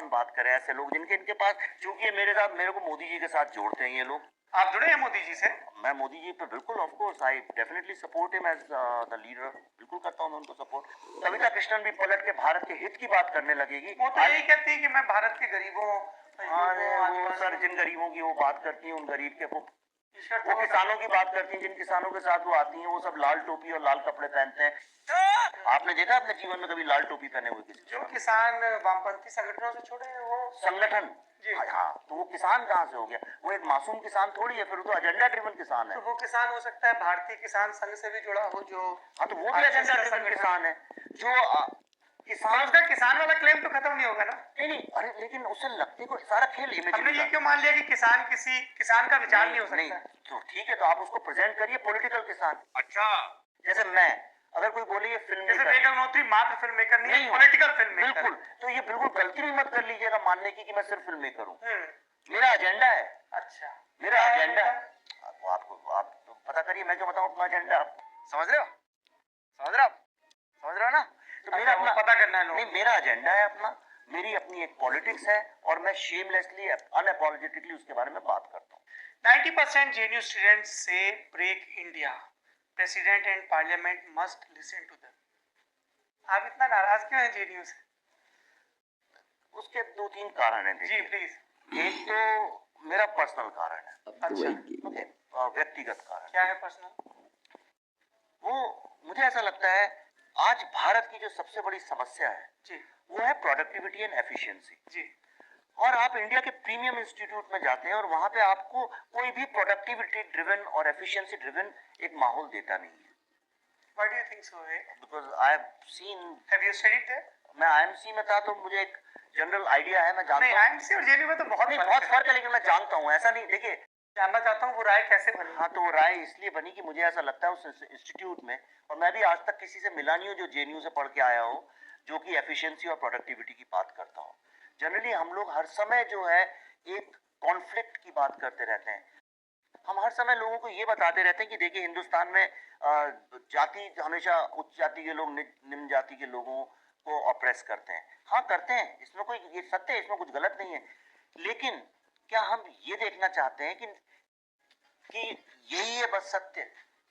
कौन बात करे, ऐसे लोग जिनके इनके पास, क्योंकि मेरे को मोदी जी के साथ जोड़ते हैं ये लोग। आप जुड़े हैं मोदी जी से? मैं मोदी जी पे बिल्कुल, of course I definitely support him as the leader, बिल्कुल करता हूँ मैं उनको सपोर्ट। कविता कृष्णन भी पलट के भारत के हित की बात करने लगेगी। वो तो यही कहती है कि मैं भारत के गरीबों, वो सर जिन गरीबों की वो बात करती है, उन गरीब के वो किसानों की बात करती हैं, जिन किसानों के साथ वो आती हैं वो सब लाल टोपी और लाल कपड़े पहनते हैं। आपने देखा अपने जीवन में कभी लाल टोपी पहने हुए किसी? जो किसान वामपंथी संगठनों से छोड़े हैं वो संगठन, हाँ, तो वो किसान कहाँ से हो गया? वो एक मासूम किसान थोड़ी है, फिर वो तो एजेंडा ड्रिवन किसान है। तो वो किसान हो सकता है भारतीय किसान संघ से भी जुड़ा हो, जो हाँ, तो वो भी एजेंडा ड्रिवन किसान है। जो किसान का किसान वाला क्लेम तो खत्म नहीं होगा ना? नहीं, अरे लेकिन उसे लगते को सारा खेल इमेज। हमने ये क्यों मान लिया कि किसान किसी किसान का विचार नहीं हो सकता? नहीं, तो ठीक है, तो आप उसको प्रेजेंट करिए पॉलिटिकल किसान। अच्छा, जैसे मैं, अगर कोई बोले ये फिल्म, जैसे वेग अग्निहोत्री मात्र फिल्म मेकर नहीं है, पॉलिटिकल फिल्म मेकर। बिल्कुल, तो ये बिल्कुल गलती भी मत कर लीजिएगा मानने की कि मैं सिर्फ फिल्म मेकर हूँ। मेरा एजेंडा है। अच्छा, मेरा एजेंडा, आप पता करिए, मैं क्यों बताऊं अपना एजेंडा। समझ रहे हो? समझ रहे हो ना? तो मेरा अपना पता करना है। नहीं, मेरा एजेंडा है अपना, मेरी अपनी एक पॉलिटिक्स है और मैं शेमलेसली अनअपॉलोजेटिकली उसके बारे में बात करता हूँ। 90% जेएनयू स्टूडेंट्स से break India, president and parliament must listen to them. आप इतना नाराज क्यों हैं जेएनयू से? उसके 2-3 कारण हैं। जी प्लीज। एक तो मेरा पर्सनल कारण है। अच्छा, व्यक्तिगत कारण। क्या है पर्सनल? वो मुझे ऐसा लगता है आज भारत की जो सबसे बड़ी समस्या है जी, वो है प्रोडक्टिविटी एंड एफिशिएंसी जी। और आप इंडिया के प्रीमियम इंस्टीट्यूट में जाते हैं और वहां पे आपको कोई भी प्रोडक्टिविटी ड्रिवन और एफिशिएंसी ड्रिवन एक माहौल देता नहीं है। Why do you think so? Because I have seen, Have you studied there? मैं आईएमसी में था तो मुझे एक जनरल आइडिया है, मैं जानता हूँ। नहीं, आईएमसी और जेएनयू में तो बहुत फर्क है, लेकिन मैं जानता हूँ, ऐसा नहीं। देखिए, जानना चाहता हूँ वो राय कैसे बनी। हाँ, तो वो राय इसलिए बनी कि मुझे ऐसा लगता है उस इंस्टीट्यूट में, और मैं भी आज तक किसी से मिला नहीं हूँ जो जेएनयू से पढ़ के आया हो, जो कि एफिशिएंसी और प्रोडक्टिविटी की बात करता हो। जनरली हम लोग हर समय जो है एक कॉन्फ्लिक्ट की बात करते रहते हैं। हम हर समय लोगों को ये बताते रहते हैं कि देखिए हिंदुस्तान में जाति हमेशा उच्च जाति के लोग निम्न जाति के लोगों को ऑप्रेस करते हैं। हाँ, करते हैं, इसमें कोई ये सत्य है, इसमें कुछ गलत नहीं है। लेकिन क्या हम ये देखना चाहते हैं कि यही है बस सत्य?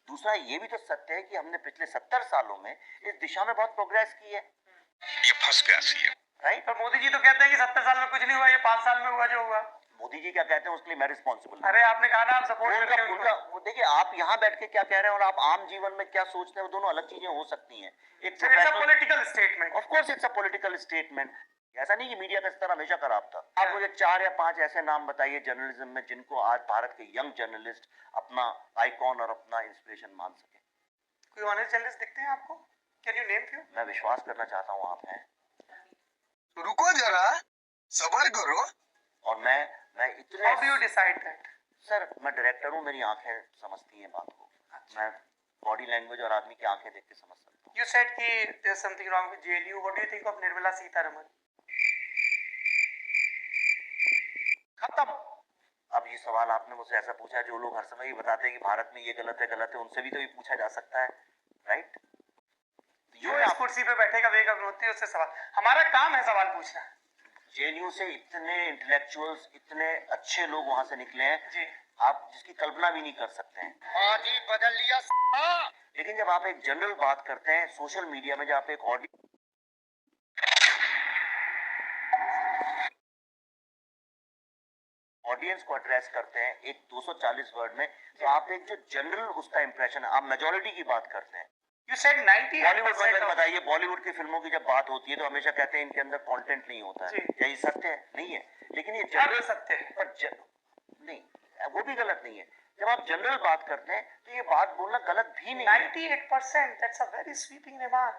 दूसरा ये भी तो सत्य है कि हमने पिछले 70 सालों में इस दिशा में बहुत प्रोग्रेस की है। ये फर्स्ट क्लास ही है, राइट? और मोदी जी तो कहते हैं कि 70 साल में कुछ नहीं हुआ, ये 5 साल में हुआ जो हुआ। मोदी जी क्या कहते हैं उसके लिए मैं रिस्पॉन्सिबल। अरे आपने कहा ना आप सपोर्ट करते हैं उनका। वो देखिए, आप यहाँ बैठ के क्या कह रहे हैं और आप आम जीवन में क्या सोचते हैं, वो दोनों अलग चीजें हो सकती हैं। एक political statement, of course it's a political statement. ऐसा नहीं कि मीडिया का स्तर हमेशा खराब था। आप मुझे 4 या 5 ऐसे नाम बताइए जर्नलिज्म में जिनको आज भारत के यंग जर्नलिस्ट अपना आइकॉन और अपना इंस्पिरेशन मान सके। कोई ऑनेस्ट जर्नलिस्ट दिखते हैं आपको? Can you name few? मैं विश्वास करना चाहता हूँ आप हैं। रुको जरा, सब्र करो। और मैं इतने, how do you decide that? Sir मैं डायरेक्टर हूँ, मेरी आंखें समझती हैं बात को। मैं बॉडी लैंग्वेज और आदमी की आंखें देख के समझ सकता हूँ। You said कि there's something wrong with JNU. What do you think of Nirmala Sitharaman? खत्म। अब ये सवाल आपने मुझसे ऐसा पूछा, जो लोग हर समय ये बताते हैं कि भारत में ये गलत है, उनसे भी तो ये पूछा जा सकता है, राइट? जो इस कुर्सी पे बैठेगा वेग अग्निहोत्री, उससे सवाल, हमारा काम है सवाल पूछना। जेएनयू से इतने इंटेलेक्चुअल्स, इतने अच्छे लोग वहां से निकले हैं जी, आप जिसकी कल्पना भी नहीं कर सकते हैं। पार्टी बदल लिया। लेकिन जब आप एक जनरल बात करते हैं सोशल मीडिया में, जब आप एक ऑडियंस को एड्रेस करते हैं एक 240 वर्ड में, तो आप एक जो जनरल उसका इंप्रेशन है, आप मेजॉरिटी की बात करते हैं। You said 98%। बताइए, बॉलीवुड की फिल्मों की जब बात होती है तो हमेशा कहते हैं इनके अंदर कंटेंट नहीं होता है। क्या ये सत्य है? नहीं है। लेकिन ये जनरल सत्य है, पर नहीं, वो भी गलत नहीं है। जब आप जनरल बात करते हैं तो ये बात बोलना गलत भी नहीं है। 98%, that's a very sweeping remark।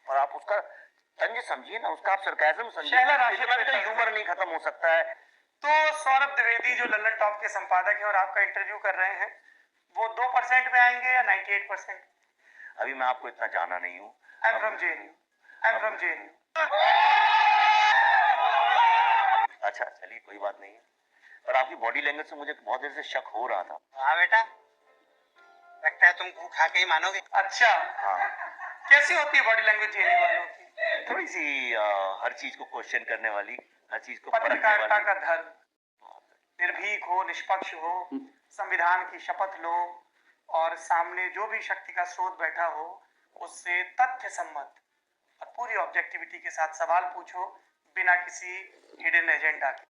और आप उसका तंज समझिए ना, उसका आप सरकाज़म समझिए, तो ह्यूमर नहीं खत्म हो सकता है। तो सौरभ द्विवेदी जो लल्लन टॉप के संपादक हैं और आपका इंटरव्यू कर रहे हैं, वो 2% में आएंगे या 98%? अभी मैं आपको इतना जाना नहीं हूँ। I'm from JNU। अच्छा, चलिए कोई बात नहीं है, पर आपकी बॉडी लैंग्वेज से मुझे बहुत देर से शक हो रहा था। हाँ बेटा, लगता है तुम गू खा के ही मानोगे। अच्छा, हाँ, कैसी होती है बॉडी लैंग्वेज जेएनयू वालों की? थोड़ी सी हर चीज को क्वेश्चन करने वाली, हर चीज को परखने पत्रकारिता वाली। का धर्म, निर्भीक हो, निष्पक्ष हो, संविधान की शपथ लो और सामने जो भी शक्ति का स्रोत बैठा हो उससे तथ्य सम्मत और पूरी ऑब्जेक्टिविटी के साथ सवाल पूछो बिना किसी हिडन एजेंडा के।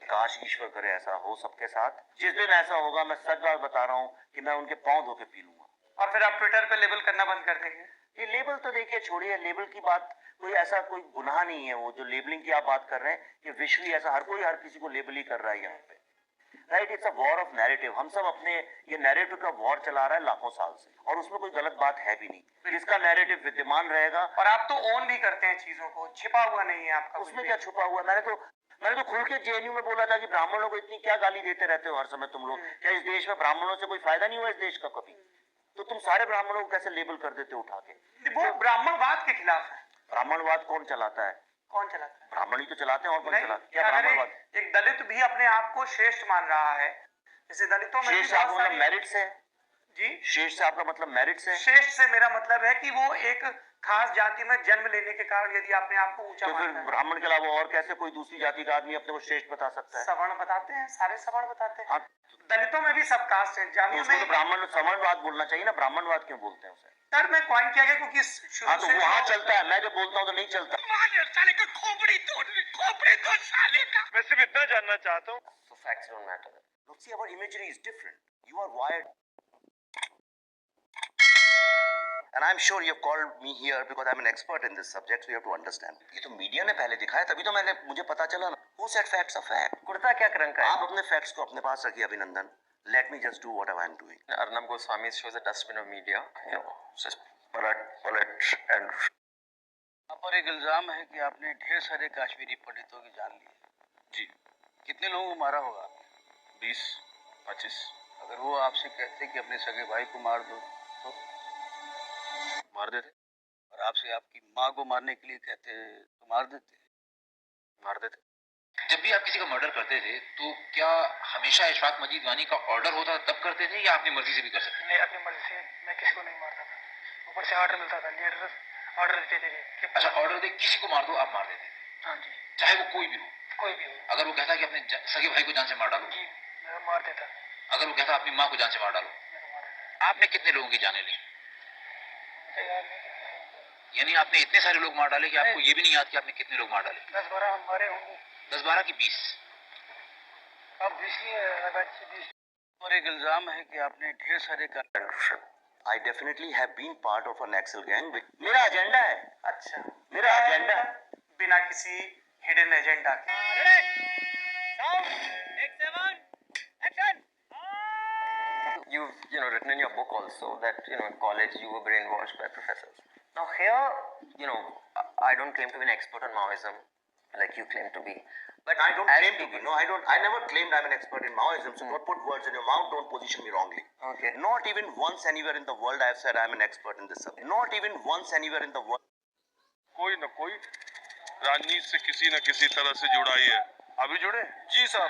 काश ईश्वर करे ऐसा हो सबके साथ। जिस दिन ऐसा होगा मैं सच बात बता रहा हूँ कि मैं उनके पांव धो के पी लूंगा। और फिर आप ट्विटर पे लेबल करना बंद कर देंगे। ये लेबल तो देखिए, छोड़िए लेबल की बात, कोई ऐसा कोई गुनाह नहीं है। वो जो लेबलिंग की आप बात कर रहे हैं, ये विश्व ही ऐसा, हर कोई हर किसी को लेबल ही कर रहा है यहाँ पे। Right, it's a war of narrative. हम सब अपने ये नैरेटिव का वॉर चला रहा है लाखों साल से, और उसमें कोई गलत बात है भी नहीं। जिसका नैरेटिव विद्यमान रहेगा, और आप तो ओन भी करते हैं चीजों को, छिपा हुआ नहीं है आपका। उसमें क्या छुपा हुआ? मैंने तो खुल के जेएनयू में बोला था कि ब्राह्मणों को इतनी क्या गाली देते रहते हो हर समय तुम लोग। क्या इस देश में ब्राह्मणों से कोई फायदा नहीं हुआ इस देश का कभी? तो तुम सारे ब्राह्मणों को कैसे लेबल कर देते हो उठा के? वो ब्राह्मणवाद के खिलाफ है। ब्राह्मणवाद कौन चलाता है? कौन चलाता है? ब्राह्मण ही तो चलाते हैं, और कौन नहीं, चलाता है? क्या अगर ब्राह्मणवाद? एक दलित भी अपने आप को श्रेष्ठ मान रहा है, जैसे दलितों में भी शेष से आपका बहुत मतलब सारी। मेरिट से? जी, शेष से आपका मतलब मेरिट से? श्रेष्ठ से मेरा मतलब है कि वो एक खास जाति में जन्म लेने के कारण यदि अपने आप को ऊंचा तो फिर मानता है। ब्राह्मण के अलावा और कैसे कोई दूसरी जाति का आदमी अपने को श्रेष्ठ बता सकता है? सवर्ण बताते हैं, सारे सवर्ण बताते हैं। हाँ, दलितों में भी सब कास्ट है। तो जामिया उसको तो में ब्राह्मण सवर्णवाद बोलना चाहिए ना, ब्राह्मणवाद क्यों बोलते हैं उसे? सर में क्वाइन किया गया क्योंकि शुरू हाँ, तो से वहां चलता है, मैं जो बोलता हूँ तो नहीं चलता। साले का खोपड़ी तोड़ साले का। मैं सिर्फ इतना जानना चाहता हूँ। So facts don't matter. Look, see, our imagery is different. You are wired. And I'm sure you've called me here because I'm an expert in this subject, so you have to understand. ये तो media ने पहले दिखाया, तभी तो मुझे पता चला ना। Who said facts are fact? Kurta क्या रंग का है? आप अपने facts को अपने पास रखिए अभिनंदन. Let me just do whatever I'm doing. Arnab Goswami shows a dustbin of media, just Polite and आप पर एक इल्जाम है कि आपने ढेर सारे कश्मीरी पंडितों की जान ली है। जी, कितने लोगों को मारा होगा? 20-25 अगर वो आपसे कहते कि अपने सगे भाई को मार दो तो, मार देते। और आपसे आपकी माँ को मारने के लिए कहते तो मार देते। जब भी आप किसी का मर्डर करते थे तो क्या हमेशा इशफाक मजीद वानी का ऑर्डर होता तब करते थे या अपनी मर्जी से भी कर सकते थे? नहीं, अपनी मर्जी से मैं किसी को नहीं मारता था। ऊपर से ऑर्डर मिलता था, लीडर ऑर्डर देते थे कि अच्छा, ऑर्डर दे किसी को मार दो, आप मार देते थे? हाँ जी, चाहे वो कोई भी हो? कोई भी हो। अगर वो कहता कि अपने सगे भाई को जान से मार डालो? जी, मैं मार देता। अगर वो कहता अपनी माँ को जान से मार डालो? मैं तो मार देता। आपने कितने लोगों की जाने ली? मुझे याद नहीं। यानी आपने इतने सारे लोग मार डाले कि आपको ये भी नहीं याद कि आपने कितने लोग मार डाले? 10-12 हमारे होंगे। 10-12 की 20? अब 20 ही है, 20। और एक इल्जाम है कि आपने ढेर सारे I definitely have been part of an Excel gang. मेरा एजेंडा है। अच्छा, मेरा एजेंडा है। बिना किसी हिडन एजेंडा के। you've written in your book also that in college you were brainwashed by professors. Now here, I don't claim to be an expert on Maoism like you claim to be, but I don't as claim to be. people- No, I don't. I never claimed I'm an expert in Maoism. So don't put words in your mouth. Don't position me wrongly. Okay. Not even once anywhere in the world I have said I'm an expert in this subject. Not even once anywhere in the world. कोई न कोई राजनीति से किसी न किसी तरह से जुड़ा ही है। अभी जुड़े? जी सर,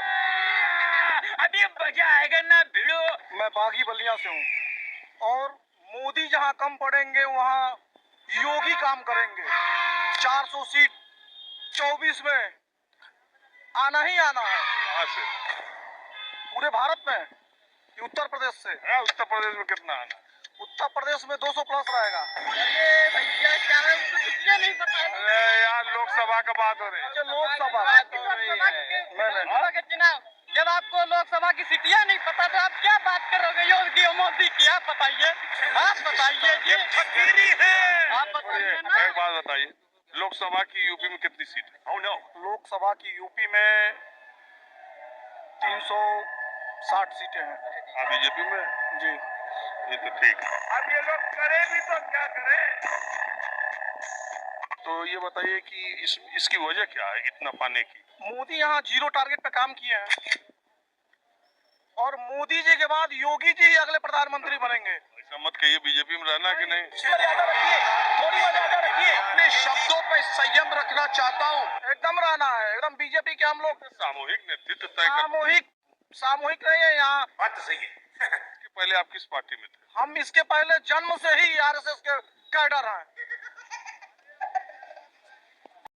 अभी मजा आएगा ना भिड़ो। मैं बागी बलिया से हूँ और मोदी जहाँ कम पड़ेंगे वहाँ योगी काम करेंगे। 400 सीट 24 में आना ही आना है कहाँ से? पूरे भारत में। ये उत्तर प्रदेश से। उत्तर प्रदेश में कितना आना? उत्तर प्रदेश में 200 प्लस रहेगा। अरे भैया क्या है, उसको कुछ नहीं पता है। अरे यार, लोकसभा का बात हो रही है। अच्छा, लोकसभा लोकसभा के चुनाव, जब आपको लोकसभा की सीटियां नहीं पता तो आप क्या बात करोगे योगी और मोदी की? आप बताइए, आप बताइए जी। फकीरी है। आप बताइए ना। एक बात बताइए, लोकसभा की यूपी में कितनी सीट है? नो, लोकसभा की यूपी में 360 सीटें हैं। बीजेपी में? जी, ये तो ठीक है। अब ये लोग करे भी तो क्या करें? तो ये बताइए कि इसकी वजह क्या है इतना पाने की? मोदी यहाँ जीरो टारगेट पे काम किए हैं और मोदी जी के बाद योगी जी ही अगले प्रधानमंत्री बनेंगे। ऐसा मत कहिए, बीजेपी में रहना कि नहीं? थोड़ी मर्यादा रखिए। अपने शब्दों पे संयम रखना चाहता हूँ। एकदम रहना है, एकदम बीजेपी के हम लोग सामूहिक नेतृत्व तय कर। सामूहिक नहीं है यहाँ। बात तो सही है। कि पहले आप किस पार्टी में थे? हम इसके पहले जन्म से ही आरएसएस के कैडर हैं।